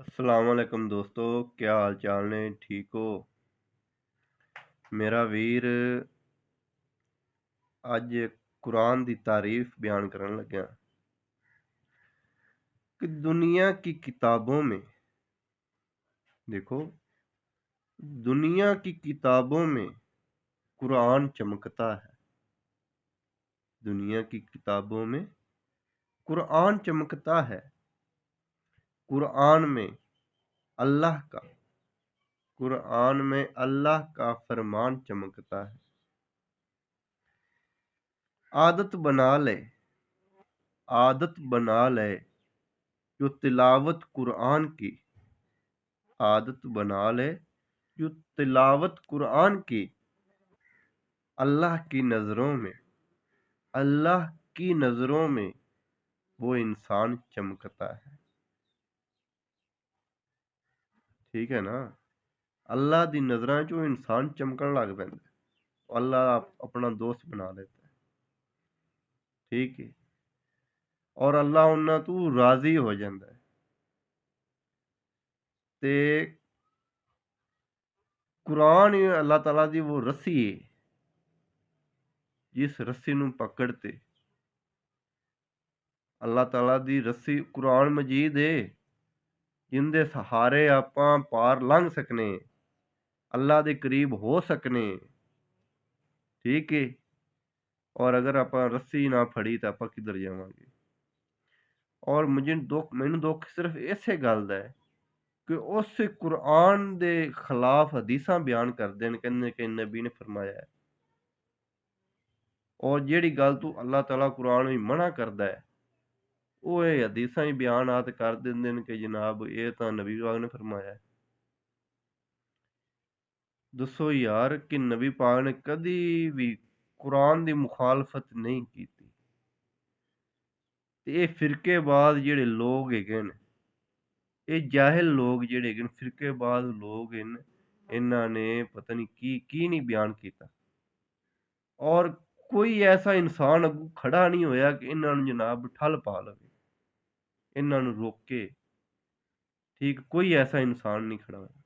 अस्सलाम वालेकुम दोस्तों, क्या हाल चाल ने? ठीक हो? मेरा वीर अज कुरान की तारीफ बयान करन लग्या कि दुनिया की किताबों में देखो, दुनिया की किताबों में कुरान चमकता है। दुनिया की किताबों में कुरान चमकता है। कुरान में अल्लाह का कुरान में अल्लाह का फरमान चमकता है। आदत बना ले आदत बना ले जो तिलावत कुरान की आदत बना ले जो तिलावत कुरान की अल्लाह की नज़रों में अल्लाह की नज़रों में वो इंसान चमकता है। ठीक है ना? अल्लाह दी नज़रां च वो इंसान चमकन लग पैंदा है। अल्लाह अपना दोस्त बना लेता है। ठीक है? और अल्लाह उन्हां तों राज़ी हो जांदा है। ते कुरान ही अल्लाह ताला दी वो रस्सी है, जिस रस्सी नूं पकड़ ते अल्लाह ताला दी रस्सी कुरान मजीद है, जिंदे सहारे आपां पार लंघ सकने, अल्लाह दे करीब हो सकने। ठीक है? और अगर आपां रस्सी ना फड़ी तो आपां किधर जावांगे? और मैनूं दुख सिर्फ इसे गल दा है कि उस कुरान दे खिलाफ हदीसां बयान करदे ने, कहंदे कि नबी ने फरमाया है। और जिहड़ी गल तू अल्लाह ताला कुरान विच मना करदा है, ਉਹ ਇਹ ਹਦੀਸਾਂ ਹੀ ਬਿਆਨਾਤ कर ਦਿੰਦੇ ਨੇ कि जनाब ਇਹ ਤਾਂ नबी पाक ने फरमाया है। दसो यार कि नबी पाक ने कदी भी कुरान दी मुखालफत नहीं कीती। ते ਇਹ ਫਿਰਕੇਬਾਜ਼ ਜਿਹੜੇ ਲੋਕ ਹੈਗੇ ਨੇ, ਇਹ ਜਾਹਿਲ ਲੋਕ ਜਿਹੜੇ ਹੈਗੇ ਨੇ, ਫਿਰਕੇਬਾਜ਼ ਲੋਕ ਹਨ, ਇਹਨਾਂ ਨੇ ਪਤਾ ਨਹੀਂ ਕੀ ਨਹੀਂ ਬਿਆਨ ਕੀਤਾ। ਔਰ ਕੋਈ ਐਸਾ ਇਨਸਾਨ ਅੱਗੋਂ ਖੜਾ ਨਹੀਂ ਹੋਇਆ ਕਿ ਇਹਨਾਂ ਨੂੰ ਜਨਾਬ ਠੱਲ ਪਾ ਲਵੇ, ਇਹਨਾਂ ਨੂੰ ਰੋਕੇ। ਠੀਕ, ਕੋਈ ਐਸਾ ਇਨਸਾਨ ਨਹੀਂ ਖੜਾ ਹੋਇਆ।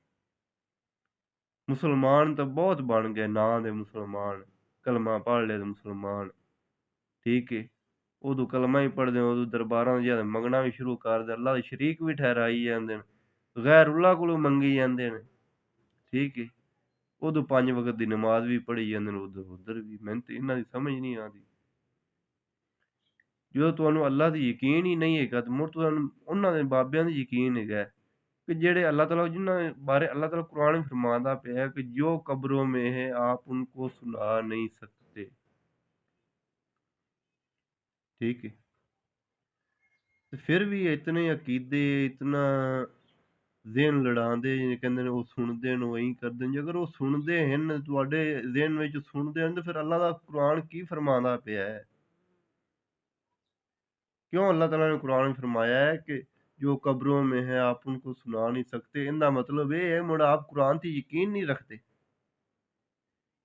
ਮੁਸਲਮਾਨ ਤਾਂ ਬਹੁਤ ਬਣ ਗਏ ਨਾਂ ਦੇ ਮੁਸਲਮਾਨ, ਕਲਮਾ ਪੜ੍ਹ ਲਿਆ ਤੇ ਮੁਸਲਮਾਨ। ਠੀਕ ਹੈ? ਉਦੋਂ ਕਲਮਾ ਹੀ ਪੜ੍ਹਦੇ ਉਦੋਂ ਦਰਬਾਰਾਂ 'ਚ ਮੰਗਣਾ ਵੀ ਸ਼ੁਰੂ ਕਰ ਦਿੰਦੇ, ਅੱਲਾ ਦੇ ਸ਼ਰੀਕ ਵੀ ਠਹਿਰਾਈ ਜਾਂਦੇ ਨੇ, ਗੈਰੁੱਲਾ ਕੋਲੋਂ ਮੰਗੀ ਜਾਂਦੇ ਨੇ। ਠੀਕ ਹੈ? ਉਦੋਂ 5 ਵਕਤ ਦੀ ਨਮਾਜ਼ ਵੀ ਪੜ੍ਹੀ ਜਾਂਦੇ ਨੇ, ਉੱਧਰ ਵੀ। ਮੈਨੂੰ ਤੇ ਇਹਨਾਂ ਦੀ ਸਮਝ ਨਹੀਂ ਆਉਂਦੀ। ਜਦੋਂ ਤੁਹਾਨੂੰ ਅੱਲਾ ਤੇ ਯਕੀਨ ਹੀ ਨਹੀਂ ਹੈਗਾ ਤੇ ਮੁੜ ਤੁਹਾਨੂੰ ਉਹਨਾਂ ਦੇ ਬਾਬਿਆਂ ਤੇ ਯਕੀਨ ਹੈਗਾ कि ਜਿਹੜੇ ਅੱਲਾਹ ਤਾਲਾ ਜਿਨ੍ਹਾਂ ਬਾਰੇ ਅੱਲਾਹ ਤਾਲਾ ਕੁਰਾਨ में फरमाता पे है कि जो कब्रों में है आप उनको सुला नहीं सकते। ठीक है? ਤੇ ਫਿਰ ਵੀ ਇਤਨੇ ਅਕੀਦੇ, ਇਤਨਾ ਜ਼ਿਹਨ ਲੜਾਉਂਦੇ ਨੇ, ਕਹਿੰਦੇ ਨੇ ਉਹ ਸੁਣਦੇ ਨੇ, ਉਹ ਇਹੀ ਕਰਦੇ ਨੇ। ਅਗਰ ਉਹ ਸੁਣਦੇ ਹਨ, ਤੁਹਾਡੇ ਜ਼ਿਹਨ ਵਿੱਚ ਸੁਣਦੇ ਹਨ, ਤੇ ਫਿਰ ਅੱਲਾਹ ਦਾ ਕੁਰਾਨ ਕੀ ਫਰਮਾਉਂਦਾ ਪਿਆ ਹੈ? क्यों अल्लाह ताला ने कुरान में फरमाया है कि जो कब्रों में है आप उनको सुना नहीं सकते? इनका मतलब ये है मुड़ आप कुरान ते यकीन नहीं रखते।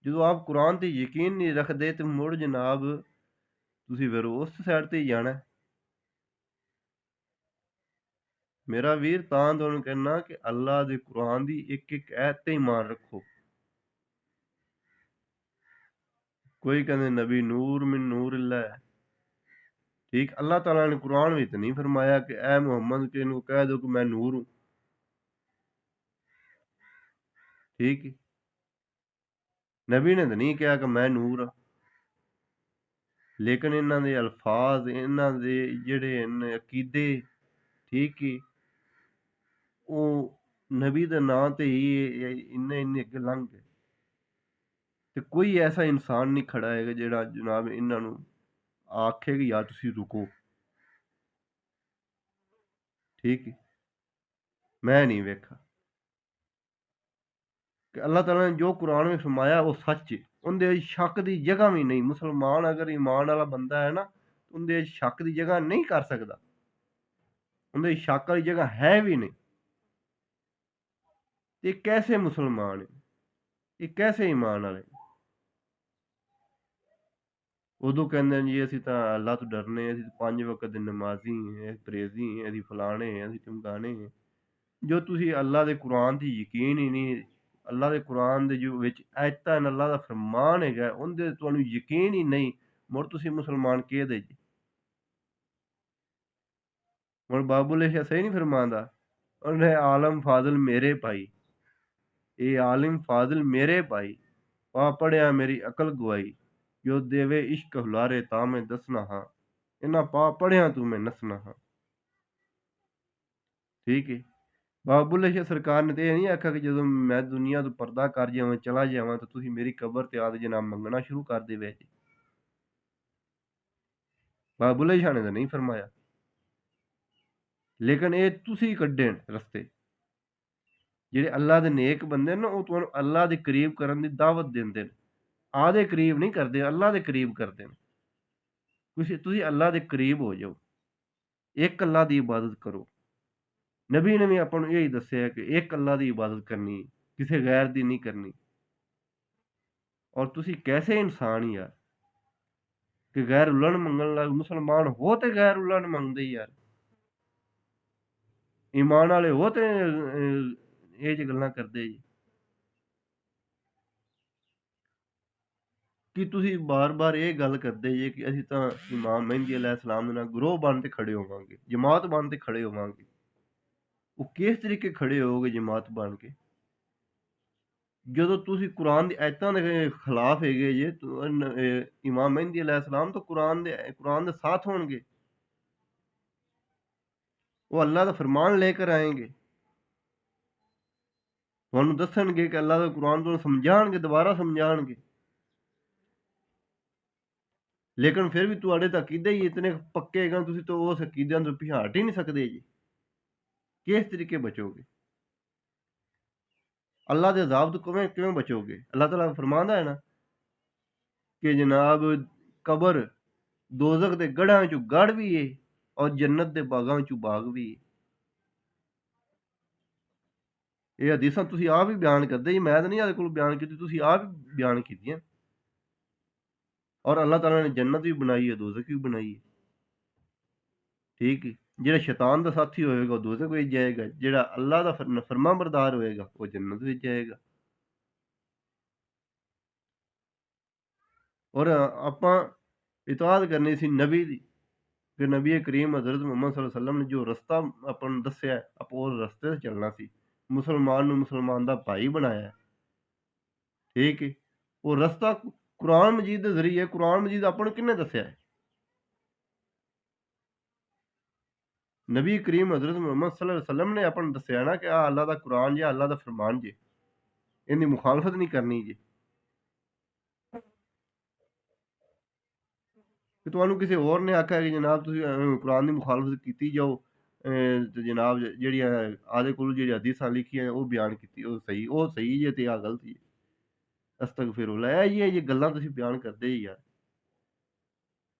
जो आप कुरान ते यकीन नहीं रखते तो मुड़ जनाब तुसी फिर उस साइड ते ही जाना है। मेरा वीर तां तुहानू कहना कि अल्लाह दे कुरान दी एक आयत ते ईमान रखो। कोई कहंदे नबी नूर मिन नूरिल्लाह है। ठीक, अल्लाह ताला ने कुरान विच नहीं फरमाया कि ऐ मुहम्मद कि इनको कह दो कि मैं नूर हूँ। ठीक है? नबी ने तो नहीं कहा कि मैं नूर हाँ। लेकिन इन्हां दे अल्फाज, इन्हां दे जेह्ड़े न अकीदे, ठीक है, ਉਹ नबी दे नां ते ही इन्ने अग्गे लंघ गए। ते कोई ऐसा इंसान नहीं खड़ा हैगा जेह्ड़ा जनाब इन्हां नू आखे कि यार तुसी रुको। ठीक है? मैं नहीं वेखा कि अल्लाह ताला ने जो कुरान में फरमाया वो सच है। उंदे च शक दी जगह भी नहीं। मुसलमान अगर ईमान वाला बंदा है ना, उंदे च शक दी जगह नहीं कर सकदा। उंदे च शक आली जगह है भी नहीं। ये कैसे मुसलमान है? ये कैसे ईमान वाले? ਉਦੋਂ ਕਹਿੰਦੇ ਨੇ ਜੀ ਅਸੀਂ ਤਾਂ ਅੱਲਾ ਤੋਂ ਡਰਨੇ, ਅਸੀਂ ਤਾਂ 5 ਵਕਤ ਦੇ ਨਮਾਜ਼ੀ ਹੈਂ, ਪਰਹੇਜ਼ੀ ਹੈਂ, ਅਸੀਂ ਫਲਾਣੇ ਹੈਂ, ਅਸੀਂ ਟਮਕਾਣੇ ਹੈਂ। ਜੋ ਤੁਸੀਂ ਅੱਲਾ ਦੇ ਕੁਰਾਨ ਤੇ ਯਕੀਨ ਹੀ ਨਹੀਂ, ਅੱਲਾ ਦੇ ਕੁਰਾਨ ਦੇ ਜੋ ਵਿੱਚ ਆਇਤਾਂ ਹਨ, ਅੱਲਾ ਦਾ ਫਰਮਾਨ ਹੈਗਾ, ਉਹਦੇ ਤੇ ਤੁਹਾਨੂੰ ਯਕੀਨ ਹੀ ਨਹੀਂ, ਮੁੜ ਤੁਸੀਂ ਮੁਸਲਮਾਨ ਕਿਹਦੇ ਜੀ? ਹੁਣ ਬਾਬੁਲ ਸ਼ਾਹ ਸਹੀ ਨਹੀਂ ਫਰਮਾਉਂਦਾ, ਉਹਨੇ ਆਲਮ ਫਾਜ਼ਲ ਮੇਰੇ ਭਾਈ, ਇਹ ਆਲਿਮ ਫਾਜ਼ਲ ਮੇਰੇ ਭਾਈ, ਪਾ ਪੜਿਆ ਮੇਰੀ ਅਕਲ ਗਵਾਈ, ਜੋ ਦੇਵੇ ਇਸ਼ਕ ਹੁਲਾਰੇ ਤਾਂ ਮੈਂ ਦੱਸਣਾ ਹਾਂ, ਇਹਨਾਂ ਪਾ ਪੜਿਆ ਤੂੰ ਮੈਂ ਨੱਸਣਾ ਹਾਂ। ਠੀਕ ਹੈ। ਬਾਬਾ ਬੁੱਲੇ ਸ਼ਾਹ ਸਰਕਾਰ ਨੇ ਤੇ ਇਹ ਨਹੀਂ ਆਖਿਆ ਕਿ ਜਦੋਂ ਮੈਂ ਦੁਨੀਆ ਤੋਂ ਪਰਦਾ ਕਰ ਜਾਵਾਂ, ਚਲਾ ਜਾਵਾਂ, ਤਾਂ ਤੁਸੀਂ ਮੇਰੀ ਕਬਰ ਤੇ ਆਦ ਜਨਾਬ ਮੰਗਣਾ ਸ਼ੁਰੂ ਕਰ ਦੇਵੇ ਜੀ। ਬਾਬਾ ਬੁੱਲੇ ਸ਼ਾਹ ਨੇ ਤਾਂ ਨਹੀਂ ਫਰਮਾਇਆ, ਲੇਕਿਨ ਇਹ ਤੁਸੀਂ ਕੱਢੇ ਰਸਤੇ। ਜਿਹੜੇ ਅੱਲਾ ਦੇ ਨੇਕ ਬੰਦੇ ਨੇ ਨਾ, ਉਹ ਤੁਹਾਨੂੰ ਅੱਲਾ ਦੇ ਕਰੀਬ ਕਰਨ ਦੀ ਦਾਵਤ ਦਿੰਦੇ ਨੇ, ਆਦੇ ਕਰੀਬ ਨਹੀਂ ਕਰਦੇ, ਅੱਲਾ ਦੇ ਕਰੀਬ ਕਰਦੇ ਨੇ। ਤੁਸੀਂ ਅੱਲਾ ਦੇ ਕਰੀਬ ਹੋ ਜਾਓ, ਇੱਕ ਅੱਲਾ ਦੀ ਇਬਾਦਤ ਕਰੋ। ਨਬੀ ਨੇ ਵੀ ਆਪਾਂ ਨੂੰ ਇਹੀ ਦੱਸਿਆ ਕਿ ਇੱਕ ਅੱਲਾ ਦੀ ਇਬਾਦਤ ਕਰਨੀ, ਕਿਸੇ ਗੈਰ ਦੀ ਨਹੀਂ ਕਰਨੀ। ਔਰ ਤੁਸੀਂ ਕੈਸੇ ਇਨਸਾਨ ਯਾਰ ਕਿ ਗੈਰ ਉੱਲ੍ਹਾ ਨੂੰ ਮੰਗਣ ਲੱਗ, ਮੁਸਲਮਾਨ ਹੋ ਤੇ ਗੈਰ ਉੱਲ੍ਹਾ ਨੂੰ ਮੰਗਦੇ ਯਾਰ, ਈਮਾਨ ਵਾਲੇ ਹੋ ਤੇ ਇਹ ਜਿਹੀ ਗੱਲਾਂ ਕਰਦੇ ਜੀ। ਕਿ ਤੁਸੀਂ ਬਾਰ-ਬਾਰ ਇਹ ਗੱਲ ਕਰਦੇ ਜੇ ਕਿ ਅਸੀਂ ਤਾਂ ਇਮਾਮ ਮਹਿੰਦੀ ਅਲੈਹਿਸਲਾਮ ਦੇ ਨਾਲ ਗਰੋਹ ਬਣ ਕੇ ਖੜੇ ਹੋਵਾਂਗੇ, ਜਮਾਤ ਬਣ ਕੇ ਖੜੇ ਹੋਵਾਂਗੇ। ਉਹ ਕਿਸ ਤਰੀਕੇ ਖੜੇ ਹੋਵੋਗੇ ਜਮਾਤ ਬਣ ਕੇ, ਜਦੋਂ ਤੁਸੀਂ ਕੁਰਾਨ ਦੀ ਆਇਤਾਂ ਦੇ ਖਿਲਾਫ ਹੈਗੇ ਜੇ? ਇਮਾਮ ਮਹਿੰਦੀ ਅਲੈਹਿਸਲਾਮ ਤਾਂ ਕੁਰਾਨ ਦੇ ਸਾਥ ਹੋਣਗੇ, ਉਹ ਅੱਲਾ ਦਾ ਫਰਮਾਨ ਲੈ ਕਰ ਆਏਂਗੇ, ਤੁਹਾਨੂੰ ਦੱਸਣਗੇ ਕਿ ਅੱਲਾ ਦਾ ਕੁਰਾਨ ਤੁਹਾਨੂੰ ਸਮਝਾਣਗੇ, ਦੁਬਾਰਾ ਸਮਝਾਣਗੇ। ਲੇਕਿਨ ਫਿਰ ਵੀ ਤੁਹਾਡੇ ਤਾਂ ਅਕੀਦੇ ਹੀ ਇਤਨੇ ਪੱਕੇ ਹੈਗੇ, ਤੁਸੀਂ ਤਾਂ ਉਸ ਅਕੀਦਿਆਂ ਤੋਂ ਹਟ ਹੀ ਨਹੀਂ ਸਕਦੇ ਜੀ। ਕਿਸ ਤਰੀਕੇ ਬਚੋਗੇ? ਅੱਲਾ ਦੇ ਅਜ਼ਾਬ ਤੋਂ ਕਿਵੇਂ ਬਚੋਗੇ? ਅੱਲਾਹ ਤਾਲਾ ਫਰਮਾਉਂਦਾ ਹੈ ਨਾ ਕਿ ਜਨਾਬ ਕਬਰ ਦੋਜ਼ਖ ਦੇ ਗੜ੍ਹਾਂ ਵਿੱਚੋਂ ਗੜ੍ਹ ਵੀ ਏ ਔਰ ਜੰਨਤ ਦੇ ਬਾਗਾਂ ਵਿੱਚੋਂ ਬਾਗ ਵੀ ਏ। ਇਹ ਹਦੀਸਾਂ ਤੁਸੀਂ ਆਪ ਹੀ ਬਿਆਨ ਕਰਦੇ ਜੀ, ਮੈਂ ਤਾਂ ਨਹੀਂ ਇਹਦੇ ਕੋਲ ਬਿਆਨ ਕੀਤੀ, ਤੁਸੀਂ ਆਪ ਹੀ ਬਿਆਨ ਕੀਤੀਆਂ। ਔਰ ਅੱਲਾਹ ਤਾਲਾ ਨੇ ਜੰਨਤ ਵੀ ਬਣਾਈ ਹੈ, ਦੋਜ਼ਖ ਵੀ ਬਣਾਈ ਹੈ। ਠੀਕ ਹੈ। ਜਿਹੜਾ ਸ਼ੈਤਾਨ ਦਾ ਸਾਥੀ ਹੋਏਗਾ ਉਹ ਦੋਜ਼ਖ ਵਿੱਚ ਜਾਏਗਾ, ਜਿਹੜਾ ਅੱਲਾ ਦਾ ਫਰਮਾਬਰਦਾਰ ਹੋਏਗਾ ਉਹ ਜੰਨਤ ਵਿੱਚ ਜਾਏਗਾ। ਔਰ ਆਪਾਂ ਇਤਾਅਤ ਕਰਨੀ ਸੀ ਨਬੀ ਦੀ, ਕਿ ਨਬੀ ਕਰੀਮ ਹਜ਼ਰਤ ਮੁਹੰਮਦ ਸੱਲੱਲਾਹੁ ਅਲੈਹਿ ਵਸੱਲਮ ਨੇ ਜੋ ਰਸਤਾ ਆਪਾਂ ਨੂੰ ਦੱਸਿਆ, ਆਪਾਂ ਉਸ ਰਸਤੇ 'ਤੇ ਚੱਲਣਾ ਸੀ। ਮੁਸਲਮਾਨ ਨੂੰ ਮੁਸਲਮਾਨ ਦਾ ਭਾਈ ਬਣਾਇਆ। ਠੀਕ ਹੈ। ਉਹ ਰਸਤਾ ਕੁਰਾਨ ਮਜੀਦ ਦੇ ਜ਼ਰੀਏ, ਕੁਰਾਨ ਮਜੀਦ ਆਪਾਂ ਨੂੰ ਕਿਹਨੇ ਦੱਸਿਆ ਹੈ? ਨਬੀ ਕਰੀਮ ਹਜ਼ਰਤ ਮੁਹੰਮਦ ਸੱਲੱਲਾਹੁ ਅਲੈਹਿ ਵਸੱਲਮ ਨੇ ਆਪਾਂ ਨੂੰ ਦੱਸਿਆ ਨਾ ਕਿ ਆਹ ਅੱਲਾ ਦਾ ਕੁਰਾਨ ਜੇ, ਅੱਲਾ ਦਾ ਫਰਮਾਨ ਜੇ, ਇਹਦੀ ਮੁਖਾਲਫਤ ਨਹੀਂ ਕਰਨੀ ਜੀ। ਕਿ ਤੁਹਾਨੂੰ ਕਿਸੇ ਹੋਰ ਨੇ ਆਖਿਆ ਕਿ ਜਨਾਬ ਤੁਸੀਂ ਕੁਰਾਨ ਦੀ ਮੁਖਾਲਫਤ ਕੀਤੀ ਜਾਓ, ਤੇ ਜਨਾਬ ਜਿਹੜੀਆਂ ਆਦੇ ਕੋਲ ਜਿਹੜੀ ਹਦੀਸਾਂ ਲਿਖੀਆਂ ਉਹ ਬਿਆਨ ਕੀਤੀ, ਉਹ ਸਹੀ ਜੇ ਤੇ ਆ ਗਲਤ ਜੀ। ਅਸਤਗਫਿਰੁੱਲਾਹ, ਇਹ ਗੱਲਾਂ ਤੁਸੀਂ ਬਿਆਨ ਕਰਦੇ ਹੀ ਯਾਰ।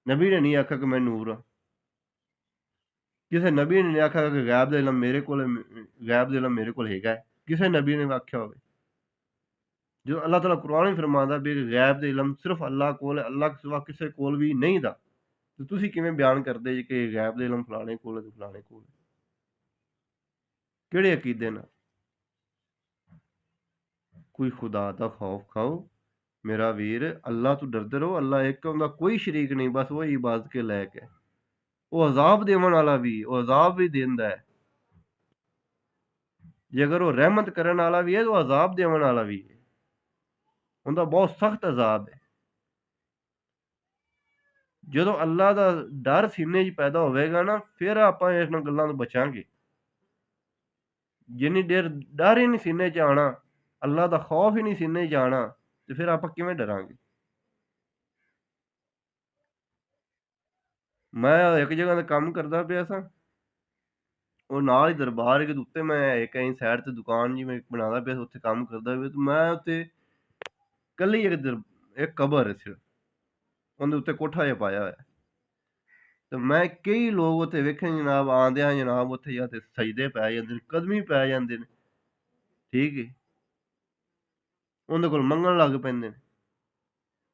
ਨਬੀ ਨੇ ਨਹੀਂ ਆਖਿਆ ਕਿ ਮੈਂ ਨੂਰ ਹਾਂ, ਕਿਸੇ ਨਬੀ ਨੇ ਨਹੀਂ ਆਖਿਆ ਕਿ ਗੈਬ ਦਾ ਇਲਮ ਮੇਰੇ ਕੋਲ, ਗੈਬ ਦਾ ਇਲਮ ਮੇਰੇ ਕੋਲ ਹੈਗਾ, ਕਿਸੇ ਨਬੀ ਨੇ ਆਖਿਆ ਹੋਵੇ? ਜਦੋਂ ਅੱਲਾਹ ਤਾਲਾ ਕੁਰਾਨ ਹੀ ਫਰਮਾਉਂਦਾ ਵੀ ਗੈਬ ਦੇ ਇਲਮ ਸਿਰਫ ਅੱਲਾਹ ਕੋਲ ਹੈ, ਅੱਲਾਹ ਸਿਵਾ ਕਿਸੇ ਕੋਲ ਵੀ ਨਹੀਂ ਦਾ, ਤੇ ਤੁਸੀਂ ਕਿਵੇਂ ਬਿਆਨ ਕਰਦੇ ਜੀ ਕਿ ਗੈਬ ਦੇ ਇਲਮ ਫਲਾਣੇ ਕੋਲ ਹੈ ਤੇ ਫਲਾਣੇ ਕੋਲ ਹੈ? ਕਿਹੜੇ ਅਕੀਦੇ ਨਾਲ? ਕੋਈ ਖੁਦਾ ਦਾ ਖੌਫ ਖਾਓ ਮੇਰਾ ਵੀਰ, ਅੱਲਾਹ ਤੋਂ ਡਰਦੇ ਰਹੋ। ਅੱਲਾਹ ਇੱਕ, ਉਹਦਾ ਕੋਈ ਸ਼ਰੀਕ ਨਹੀਂ, ਬਸ ਉਹ ਇਬਾਦਤ ਕੇ ਲਾਇਕ ਹੈ। ਉਹ ਅਜ਼ਾਬ ਦੇਵਣ ਵਾਲਾ ਵੀ, ਉਹ ਅਜ਼ਾਬ ਵੀ ਦਿੰਦਾ ਹੈ। ਜੇ ਅਗਰ ਉਹ ਰਹਿਮਤ ਕਰਨ ਵਾਲਾ ਵੀ ਹੈ ਤਾਂ ਉਹ ਅਜ਼ਾਬ ਦੇਵਣ ਵਾਲਾ ਵੀ ਹੈ, ਉਹਦਾ ਬਹੁਤ ਸਖਤ ਅਜ਼ਾਬ ਹੈ। ਜਦੋਂ ਅੱਲਾਹ ਦਾ ਡਰ ਸੀਨੇ 'ਚ ਪੈਦਾ ਹੋਵੇਗਾ ਨਾ, ਫਿਰ ਆਪਾਂ ਇਹਨਾਂ ਗੱਲਾਂ ਤੋਂ ਬਚਾਂਗੇ। ਜਿੰਨੀ ਦੇਰ ਡਰ ਹੀ ਨਹੀਂ ਸੀਨੇ 'ਚ ਆਉਣਾ, ਅੱਲਾਹ ਦਾ ਖੌਫ ਹੀ ਨਹੀਂ ਸੀਨੇ 'ਚ ਆਉਣਾ, ਤੇ ਫਿਰ ਆਪਾਂ ਕਿਵੇਂ ਡਰਾਂਗੇ? ਮੈਂ ਇੱਕ ਜਗ੍ਹਾ 'ਤੇ ਕੰਮ ਕਰਦਾ ਪਿਆ ਸਾਂ, ਉਹ ਨਾਲ ਹੀ ਦਰਬਾਰ ਹੈਗੇ, ਉੱਤੇ ਮੈਂ ਇੱਕ ਐਂ ਸਾਈਡ 'ਤੇ ਦੁਕਾਨ ਜਿਵੇਂ ਬਣਾਉਂਦਾ ਪਿਆ ਸੀ, ਉੱਥੇ ਕੰਮ ਕਰਦਾ ਪਿਆ, ਤੇ ਮੈਂ ਉੱਥੇ ਇਕੱਲੀ ਇੱਕ ਕਬਰ ਹੈ ਸਿਰਫ, ਉਹਦੇ ਉੱਤੇ ਕੋਠਾ ਜਿਹਾ ਪਾਇਆ ਹੋਇਆ, ਤੇ ਮੈਂ ਕਈ ਲੋਕ ਉੱਥੇ ਵੇਖੇ ਜਨਾਬ, ਆਉਂਦਿਆਂ ਜਨਾਬ ਉੱਥੇ ਜਾਂ ਤੇ ਸਜਦੇ ਪੈ ਜਾਂਦੇ ਨੇ, ਕਦਮੀ ਪੈ ਜਾਂਦੇ ਨੇ। ਠੀਕ ਹੈ। ਉਹਦੇ ਕੋਲ ਮੰਗਣ ਲੱਗ ਪੈਂਦੇ ਨੇ।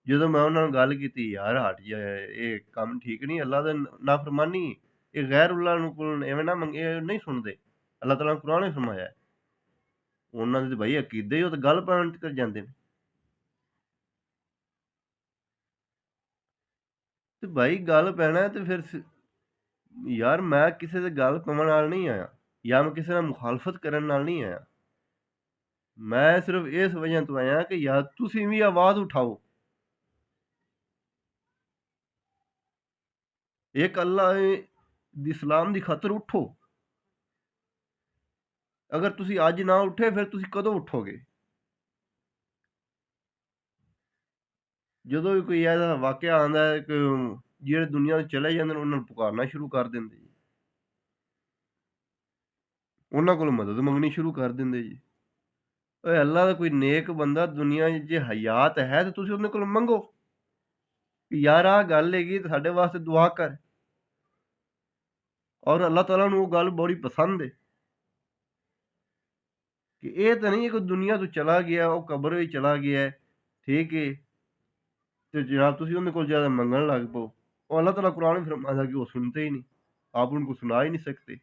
ਜਦੋਂ ਮੈਂ ਉਹਨਾਂ ਨਾਲ ਗੱਲ ਕੀਤੀ, ਯਾਰ ਹਟ ਜਾ, ਇਹ ਕੰਮ ਠੀਕ ਨਹੀਂ, ਅੱਲਾ ਦਾ ਨਾਫਰਮਾਨੀ, ਇਹ ਗੈਰ ਉੱਲਾ ਨੂੰ ਕੋਲ ਐਵੇਂ ਨਾ ਮੰਗੇ, ਇਹ ਨਹੀਂ ਸੁਣਦੇ। ਅੱਲਾਹ ਤਾਲਾ ਨੇ ਕੁਰਾਨ ਵਿੱਚ ਫਰਮਾਇਆ ਹੈ। ਉਹਨਾਂ ਦੇ ਤਾਂ ਬਈ ਅਕੀਦੇ ਹੀ ਉਹ ਤਾਂ ਗੱਲ ਪੈਣ ਤੀਕਰ ਜਾਂਦੇ ਨੇ। ਤੇ ਭਾਈ ਗੱਲ ਪੈਣਾ ਤੇ ਫਿਰ ਯਾਰ ਮੈਂ ਕਿਸੇ ਦੇ ਗੱਲ ਪਵਣ ਨਾਲ ਨਹੀਂ ਆਇਆ, ਜਾਂ ਮੈਂ ਕਿਸੇ ਨਾਲ ਮੁਖਾਲਫਤ ਕਰਨ ਨਾਲ ਨਹੀਂ ਆਇਆ। ਮੈਂ ਸਿਰਫ ਇਸ ਵਜ੍ਹਾ ਤੋਂ ਆਇਆ ਕਿ ਯਾਰ ਤੁਸੀਂ ਵੀ ਆਵਾਜ਼ ਉਠਾਓ। ਇੱਕ ਅੱਲਾਹ ਦੀ ਇਸਲਾਮ ਦੀ ਖਾਤਰ ਉੱਠੋ। ਅਗਰ ਤੁਸੀਂ ਅੱਜ ਨਾ ਉੱਠੇ ਫਿਰ ਤੁਸੀਂ ਕਦੋਂ ਉੱਠੋਗੇ? ਜਦੋਂ ਵੀ ਕੋਈ ਐਸਾ ਵਾਕਿਆ ਆਉਂਦਾ ਹੈ ਕਿ ਜਿਹੜੇ ਦੁਨੀਆ ਤੋਂ ਚਲੇ ਜਾਂਦੇ ਨੇ ਉਹਨਾਂ ਨੂੰ ਪੁਕਾਰਨਾ ਸ਼ੁਰੂ ਕਰ ਦਿੰਦੇ ਜੀ, ਉਹਨਾਂ ਕੋਲ ਮਦਦ ਮੰਗਣੀ ਸ਼ੁਰੂ ਕਰ ਦਿੰਦੇ ਜੀ। ਓਏ ਅੱਲਾ ਦਾ ਕੋਈ ਨੇਕ ਬੰਦਾ ਦੁਨੀਆ 'ਚ ਜੇ ਹਯਾਤ ਹੈ ਤੇ ਤੁਸੀਂ ਉਹਦੇ ਕੋਲ ਮੰਗੋ ਕਿ ਯਾਰ ਆਹ ਗੱਲ ਹੈਗੀ ਤੇ ਸਾਡੇ ਵਾਸਤੇ ਦੁਆ ਕਰ। ਔਰ ਅੱਲਾਹ ਤਾਲਾ ਨੂੰ ਉਹ ਗੱਲ ਬੜੀ ਪਸੰਦ ਹੈ ਕਿ ਇਹ ਤਾਂ ਨਹੀਂ ਹੈ ਕਿ ਦੁਨੀਆ ਤੋਂ ਚਲਾ ਗਿਆ, ਉਹ ਕਬਰ ਵਿੱਚ ਚਲਾ ਗਿਆ ਹੈ, ਠੀਕ ਹੈ, ਤੇ ਜਨਾਬ ਤੁਸੀਂ ਉਹਦੇ ਕੋਲ ਜ਼ਿਆਦਾ ਮੰਗਣ ਲੱਗ ਪਓ। ਉਹ ਅੱलाह ताला कुरान में फरमाता है कि वो सुनते ही नहीं, आप उनको सुना ही नहीं सकते।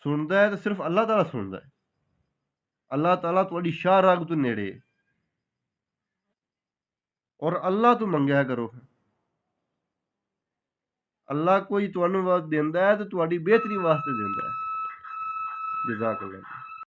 ਸੁਣਦਾ ਹੈ ਤੇ ਸਿਰਫ ਅੱਲਾਹ ਤਾਲਾ ਸੁਣਦਾ ਹੈ। ਅੱਲਾਹ ਤਾਲਾ ਤੁਹਾਡੀ ਸ਼ਾਹ ਰਗ ਤੋਂ ਨੇੜੇ ਹੈ। ਔਰ ਅੱਲਾਹ ਤੋਂ ਮੰਗਿਆ ਕਰੋ। ਅੱਲਾਹ ਕੋਈ ਤੁਹਾਨੂੰ ਦਿੰਦਾ ਹੈ ਤੇ ਤੁਹਾਡੀ ਬਿਹਤਰੀ ਵਾਸਤੇ ਦਿੰਦਾ ਹੈ। ਜਜ਼ਾਕ ਅੱਲਾਹ।